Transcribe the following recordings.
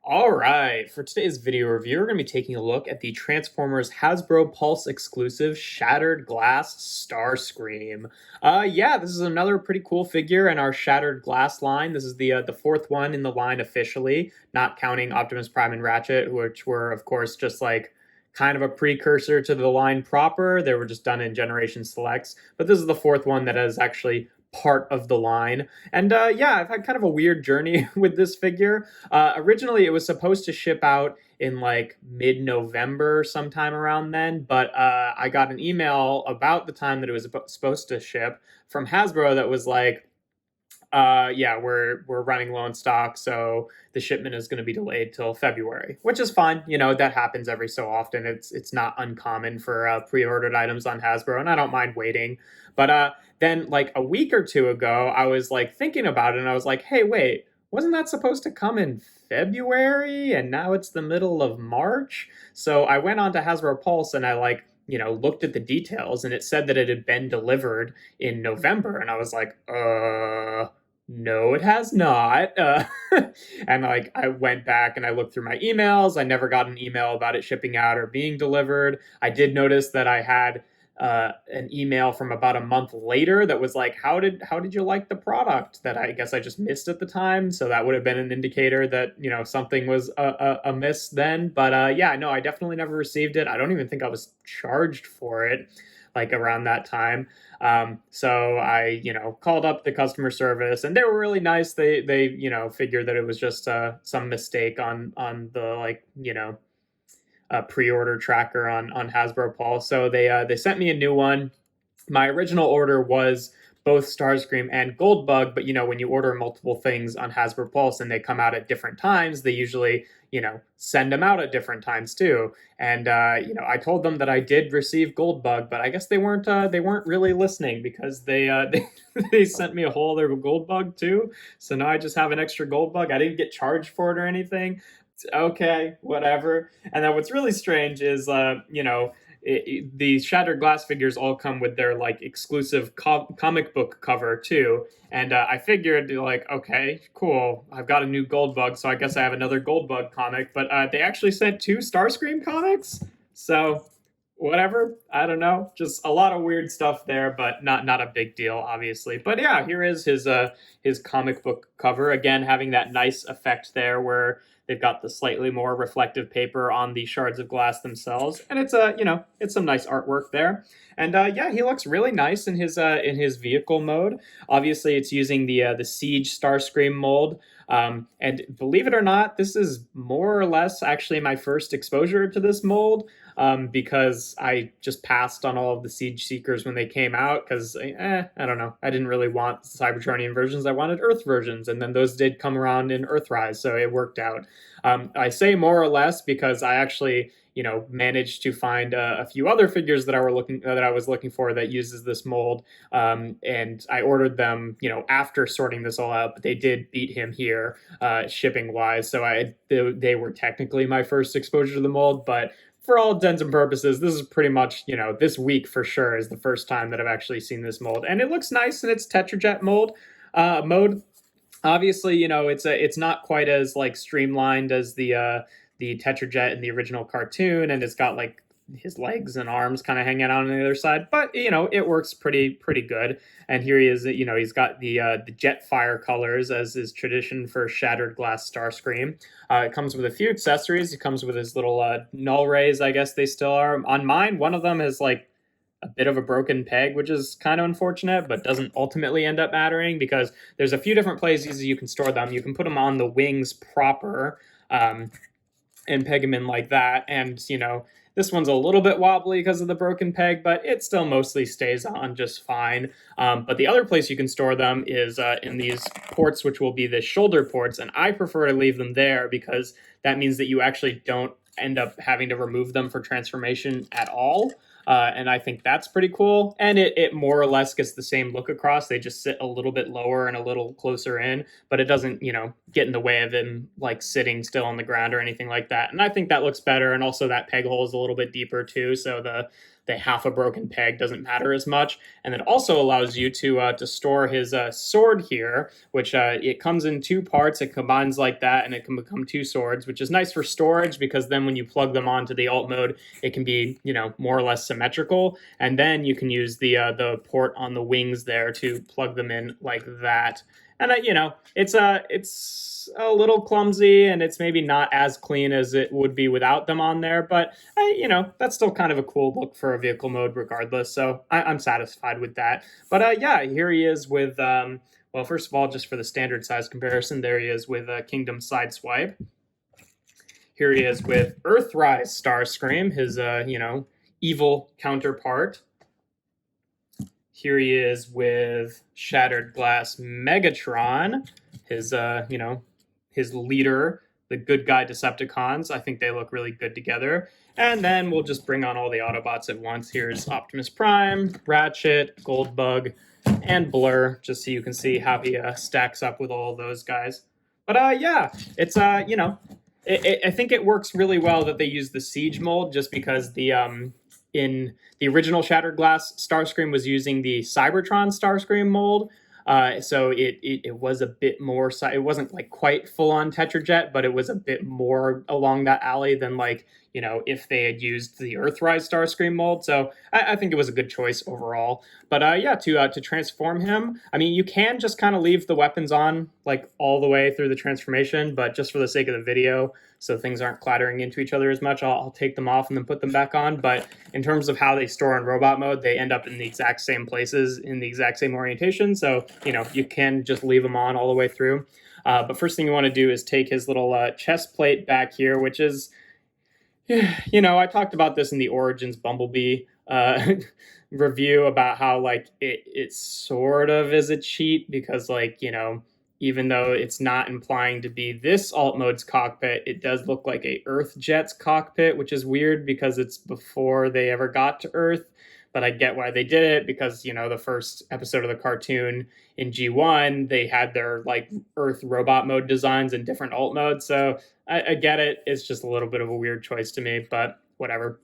All right, for today's video review, we're going to be taking a look at the Transformers Hasbro Pulse exclusive Shattered Glass Starscream. Yeah, this is another pretty cool figure in our Shattered Glass line. This is the fourth one in the line officially, not counting Optimus Prime and Ratchet, which were, of course, just like kind of a precursor to the line proper. They were just done in Generation Selects, but this is the fourth one that is actually part of the line. And yeah, I've had kind of a weird journey with this figure. Originally, it was supposed to ship out in like mid-November, sometime around then, but I got an email about the time that it was supposed to ship from Hasbro that was like, yeah, we're running low on stock, so the shipment is going to be delayed till February, which is fine. You know, that happens every so often. It's not uncommon for pre-ordered items on Hasbro, and I don't mind waiting. But then, like a week or two ago, I was like thinking about it, and I was like, hey, wait, wasn't that supposed to come in February? And now it's the middle of March. So I went on to Hasbro Pulse, and I looked at the details, and it said that it had been delivered in November, and I was like, no, it has not. And like, I went back and I looked through my emails. I never got an email about it shipping out or being delivered. I did notice that I had an email from about a month later that was like, how did you like the product? That I guess I just missed at the time. So that would have been an indicator that, you know, something was amiss then. But yeah, no, I definitely never received it. I don't even think I was charged for it like around that time. So I, called up the customer service, and they were really nice. They figured that it was just some mistake on the pre-order tracker on Hasbro Pulse. So they sent me a new one. My original order was both Starscream and Goldbug, but when you order multiple things on Hasbro Pulse and they come out at different times, they usually send them out at different times too. And I told them that I did receive Goldbug, but I guess they weren't really listening, because they sent me a whole other Goldbug too. So now I just have an extra Goldbug. I didn't get charged for it or anything. Okay, whatever. And then what's really strange is the Shattered Glass figures all come with their like exclusive comic book cover too. And I figured, like, okay, cool, I've got a new Goldbug, so I guess I have another Goldbug comic. But they actually sent two Starscream comics, so whatever. I don't know, just a lot of weird stuff there, but not a big deal, obviously. But yeah, here is his comic book cover, again having that nice effect there where they've got the slightly more reflective paper on the shards of glass themselves, and it's some nice artwork there. And yeah, he looks really nice in his vehicle mode. Obviously, it's using the Siege Starscream mold. And believe it or not, this is more or less actually my first exposure to this mold, because I just passed on all of the Siege Seekers when they came out, because I don't know, I didn't really want Cybertronian versions. I wanted Earth versions, and then those did come around in Earthrise, so it worked out. I say more or less because I actually managed to find a few other figures that I was looking for that uses this mold, and I ordered them after sorting this all out, but they did beat him here shipping wise, so they were technically my first exposure to the mold. But for all intents and purposes, this is pretty much, this week for sure is the first time that I've actually seen this mold, and it looks nice in its Tetrajet mode. Obviously, it's not quite as like streamlined as the Tetrajet in the original cartoon, and it's got like his legs and arms kind of hanging out on the other side, but it works pretty good. And here he is, he's got the Jetfire colors, as is tradition for Shattered Glass Starscream. It comes with a few accessories. It comes with his little null rays, I guess they still are. On mine, one of them is like a bit of a broken peg, which is kind of unfortunate, but doesn't ultimately end up mattering, because there's a few different places you can store them. You can put them on the wings proper, and peg them in like that. And, this one's a little bit wobbly because of the broken peg, but it still mostly stays on just fine. But the other place you can store them is in these ports, which will be the shoulder ports. And I prefer to leave them there, because that means that you actually don't end up having to remove them for transformation at all. And I think that's pretty cool. And it more or less gets the same look across. They just sit a little bit lower and a little closer in, but it doesn't, get in the way of him like sitting still on the ground or anything like that. And I think that looks better. And also that peg hole is a little bit deeper too, so the half a broken peg doesn't matter as much. And it also allows you to store his sword here, which it comes in two parts. It combines like that, and it can become two swords, which is nice for storage because then when you plug them onto the alt mode, it can be, you know, more or less symmetrical. And then you can use the port on the wings there to plug them in like that. And you know, it's a little clumsy, and it's maybe not as clean as it would be without them on there. But you know, that's still kind of a cool look for a vehicle mode, regardless. So I'm satisfied with that. But yeah, here he is with well, first of all, just for the standard size comparison, there he is with Kingdom Sideswipe. Here he is with Earthrise Starscream, his you know, evil counterpart. Here he is with Shattered Glass Megatron, his you know, his leader, the good guy Decepticons. I think they look really good together. And then we'll just bring on all the Autobots at once. Here's Optimus Prime, Ratchet, Goldbug, and Blur, just so you can see how he stacks up with all of those guys. But yeah, it's you know, I think it works really well that they use the Siege mold, just because the in the original Shattered Glass, Starscream was using the Cybertron Starscream mold. So it was a bit more, it wasn't like quite full on Tetrajet, but it was a bit more along that alley than, like, you know, if they had used the Earthrise Starscream mold. So I think it was a good choice overall. But yeah, to transform him, I mean, you can just kind of leave the weapons on like all the way through the transformation, but just for the sake of the video, so things aren't clattering into each other as much, I'll take them off and then put them back on. But in terms of how they store in robot mode, they end up in the exact same places, in the exact same orientation. So, you know, you can just leave them on all the way through. But first thing you want to do is take his little chest plate back here, which is, you know, I talked about this in the Origins Bumblebee review about how, like, it sort of is a cheat because, like, you know, even though it's not implying to be this alt mode's cockpit, it does look like a EarthJet's cockpit, which is weird because it's before they ever got to Earth. But I get why they did it, because, you know, the first episode of the cartoon in G1, they had their, like, Earth robot mode designs in different alt modes. So I get it. It's just a little bit of a weird choice to me, but whatever.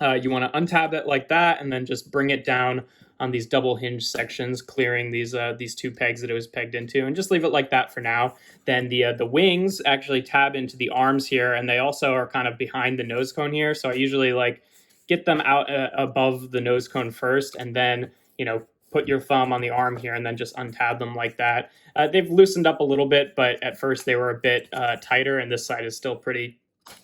You want to untab it like that, and then just bring it down on these double hinge sections, clearing these two pegs that it was pegged into, and just leave it like that for now. Then the wings actually tab into the arms here, and they also are kind of behind the nose cone here. So I usually like get them out above the nose cone first, and then, you know, put your thumb on the arm here and then just untab them like that. They've loosened up a little bit, but at first they were a bit tighter, and this side is still pretty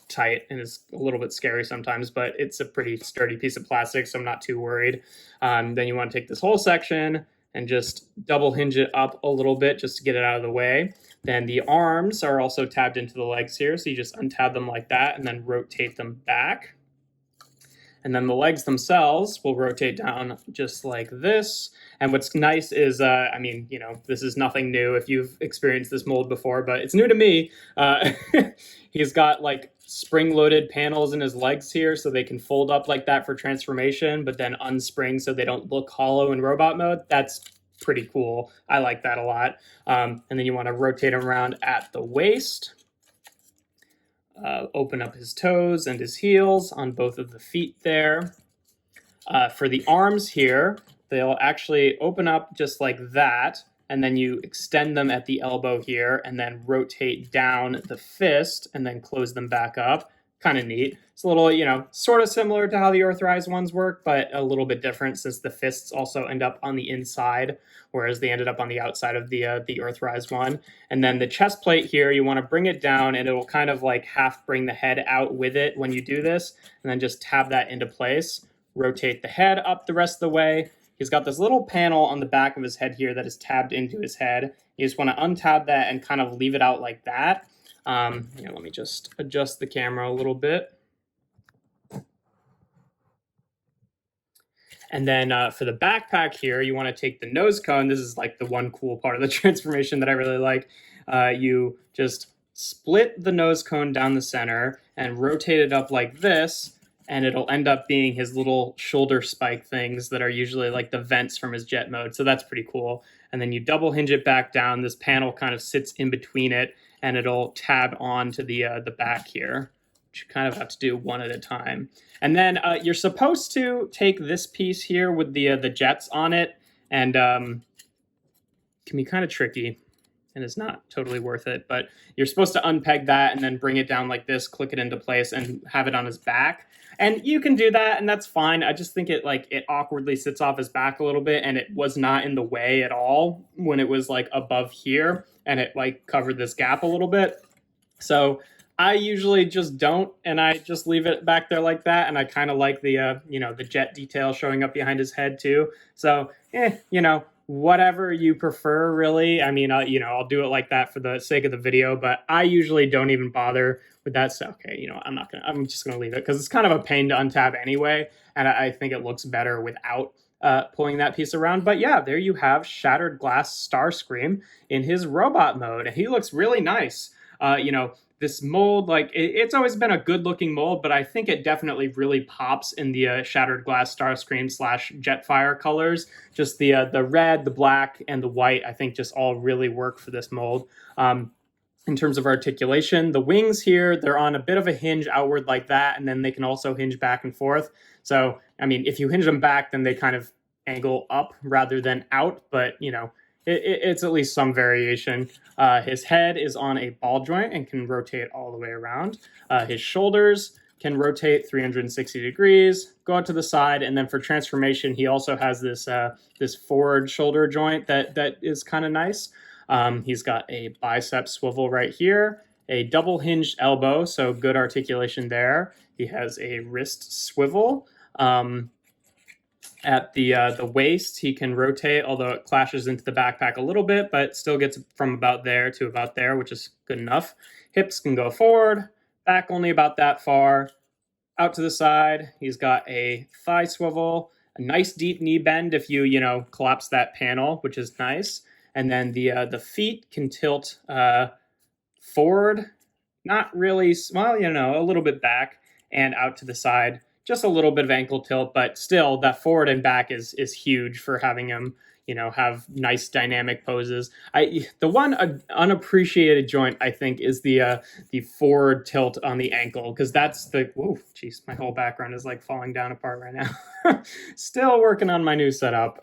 tight and is a little bit scary sometimes, but it's a pretty sturdy piece of plastic, so I'm not too worried. Then you want to take this whole section and just double hinge it up a little bit just to get it out of the way. Then the arms are also tabbed into the legs here, so you just untab them like that and then rotate them back. And then the legs themselves will rotate down just like this. And what's nice is, I mean, you know, this is nothing new if you've experienced this mold before, but it's new to me. He's got like spring-loaded panels in his legs here, so they can fold up like that for transformation, but then unspring so they don't look hollow in robot mode. That's pretty cool. I like that a lot. And then you want to rotate him around at the waist. Open up his toes and his heels on both of the feet there. For the arms here, they'll actually open up just like that, and then you extend them at the elbow here and then rotate down the fist and then close them back up. Kind of neat. It's a little, you know, sort of similar to how the Earthrise ones work, but a little bit different since the fists also end up on the inside, whereas they ended up on the outside of the Earthrise one. And then the chest plate here, you want to bring it down, and it'll kind of like half bring the head out with it when you do this, and then just tab that into place. Rotate the head up the rest of the way. He's got this little panel on the back of his head here that is tabbed into his head. You just want to untab that and kind of leave it out like that. Here, let me just adjust the camera a little bit. And then for the backpack here, you want to take the nose cone. This is like the one cool part of the transformation that I really like. You just split the nose cone down the center and rotate it up like this, and it'll end up being his little shoulder spike things that are usually like the vents from his jet mode. So that's pretty cool. And then you double hinge it back down. This panel kind of sits in between it, and it'll tab on to the back here you kind of have to do one at a time. And then you're supposed to take this piece here with the jets on it, and can be kind of tricky, and it's not totally worth it. But you're supposed to unpeg that and then bring it down like this, click it into place, and have it on his back. And you can do that, and that's fine. I just think it awkwardly sits off his back a little bit, and it was not in the way at all when it was like above here, and it like covered this gap a little bit. So I usually just don't, and I just leave it back there like that. And I kind of like the the jet detail showing up behind his head too. So whatever you prefer, really. I mean, I'll do it like that for the sake of the video, but I usually don't even bother with that. So, okay, I'm just gonna leave it because it's kind of a pain to untab anyway, and I think it looks better without pulling that piece around. But yeah, there you have Shattered Glass Starscream in his robot mode, and he looks really nice. This mold, it's always been a good looking mold, but I think it definitely really pops in the Shattered Glass Starscream / Jetfire colors. Just the red, the black, and the white, I think just all really work for this mold. In terms of articulation, the wings here, they're on a bit of a hinge outward like that, and then they can also hinge back and forth. So, I mean, if you hinge them back, then they kind of angle up rather than out, but, it's at least some variation. His head is on a ball joint and can rotate all the way around. His shoulders can rotate 360 degrees, go out to the side, and then for transformation, he also has this forward shoulder joint that is kind of nice. He's got a bicep swivel right here, a double hinged elbow, so good articulation there. He has a wrist swivel. At the waist, he can rotate, although it clashes into the backpack a little bit, but still gets from about there to about there, which is good enough. Hips can go forward, back only about that far. Out to the side, he's got a thigh swivel, a nice deep knee bend if you collapse that panel, which is nice. And then the feet can tilt forward, not really, well, a little bit back and out to the side. Just a little bit of ankle tilt, but still that forward and back is huge for having him, have nice dynamic poses. The one unappreciated joint, I think, is the forward tilt on the ankle, because that's whoa, jeez, my whole background is like falling down apart right now. Still working on my new setup.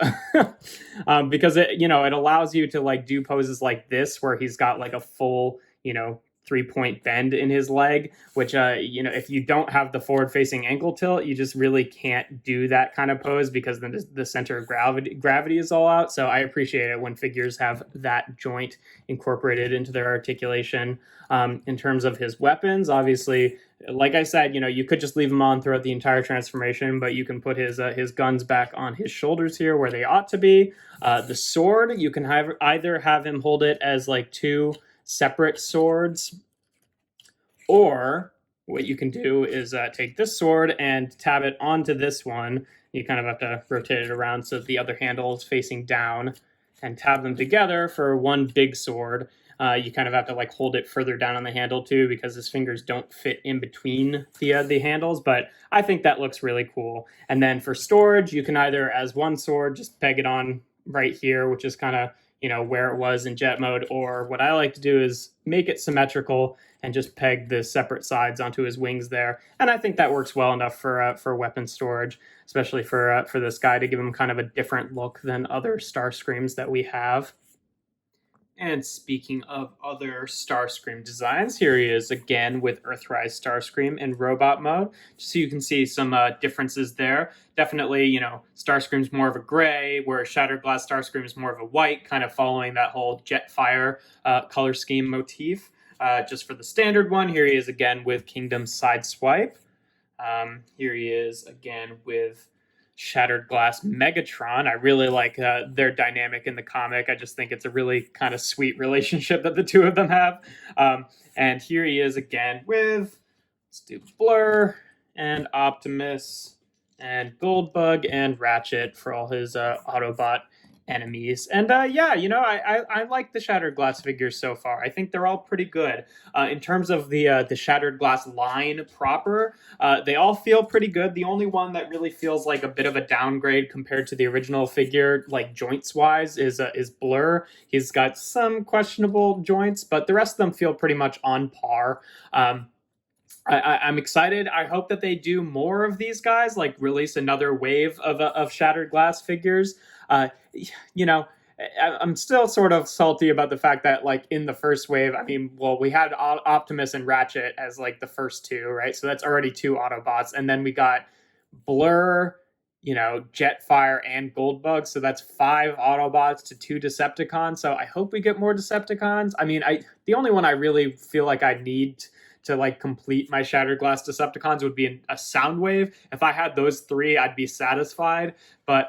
Because it allows you to like do poses like this where he's got like a full, 3-point bend in his leg, which, if you don't have the forward-facing ankle tilt, you just really can't do that kind of pose because then the center of gravity is all out. So I appreciate it when figures have that joint incorporated into their articulation. In terms of his weapons, obviously, like I said, you could just leave him on throughout the entire transformation, but you can put his guns back on his shoulders here where they ought to be. The sword, you can either have him hold it as like two separate swords, or what you can do is take this sword and tab it onto this one. You kind of have to rotate it around so the other handle is facing down, and tab them together for one big sword. You kind of have to like hold it further down on the handle too, because his fingers don't fit in between the handles, but I think that looks really cool. And then for storage, you can either as one sword just peg it on right here, which is kind of where it was in jet mode, or what I like to do is make it symmetrical and just peg the separate sides onto his wings there. And I think that works well enough for weapon storage, especially for this guy, to give him kind of a different look than other Starscreams that we have. And speaking of other Starscream designs, here he is again with Earthrise Starscream in robot mode, just so you can see some differences there. Definitely, Starscream's more of a gray, whereas Shattered Glass Starscream is more of a white, kind of following that whole Jetfire color scheme motif. Just for the standard one, here he is again with Kingdom Sideswipe. Here he is again with Shattered Glass Megatron. I really like their dynamic in the comic. I just think it's a really kind of sweet relationship that the two of them have. And here he is again with, let's do Blur and Optimus and Goldbug and Ratchet for all his Autobot enemies. And I like the Shattered Glass figures so far. I think they're all pretty good. In terms of the Shattered Glass line proper, they all feel pretty good. The only one that really feels like a bit of a downgrade compared to the original figure, like joints wise, is Blur. He's got some questionable joints, but the rest of them feel pretty much on par. I'm excited. I hope that they do more of these guys, like release another wave of Shattered Glass figures. Uh, you know, I'm still sort of salty about the fact that, like, in the first wave, I mean, well, we had Optimus and Ratchet as like the first two, right? So that's already two Autobots, and then we got Blur, Jetfire and Goldbug. So that's five Autobots to two Decepticons. So I hope we get more Decepticons. I mean, the only one I really feel like I need to like complete my Shattered Glass Decepticons would be a Soundwave. If I had those three, I'd be satisfied. But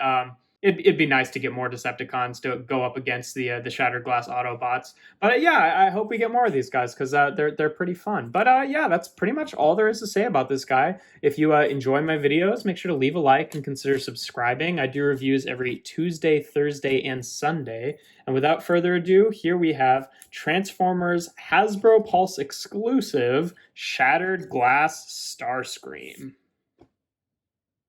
it'd be nice to get more Decepticons to go up against the Shattered Glass Autobots. But yeah, I hope we get more of these guys because they're pretty fun. But yeah, that's pretty much all there is to say about this guy. If you enjoy my videos, make sure to leave a like and consider subscribing. I do reviews every Tuesday, Thursday, and Sunday. And without further ado, here we have Transformers Hasbro Pulse exclusive Shattered Glass Starscream.